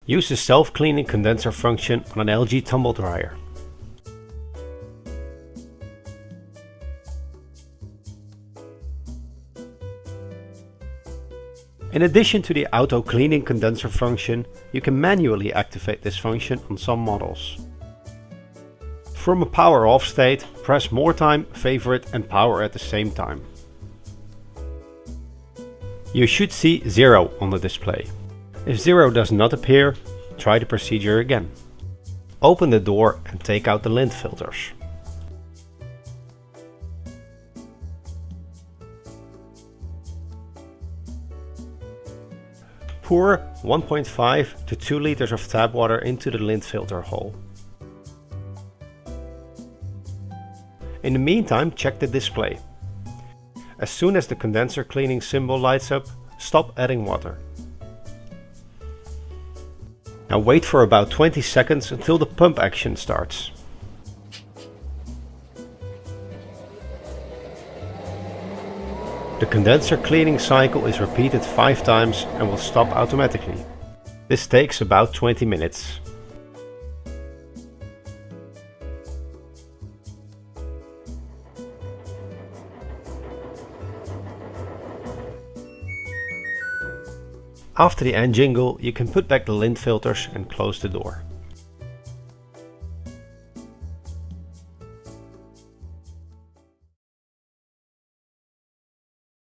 Use the self-cleaning condenser function on an LG tumble dryer. In addition to the auto cleaning condenser function, you can manually activate this function on some models. From a power off state, press more time, favorite and power at the same time. You should see 0 on the display. If 0 does not appear, try the procedure again. Open the door and take out the lint filters. Pour 1.5 to 2 liters of tap water into the lint filter hole. In the meantime, check the display. As soon as the condenser cleaning symbol lights up, stop adding water. Now wait for about 20 seconds until the pump action starts. The condenser cleaning cycle is repeated 5 times and will stop automatically. This takes about 20 minutes. After the end jingle, you can put back the lint filters and close the door.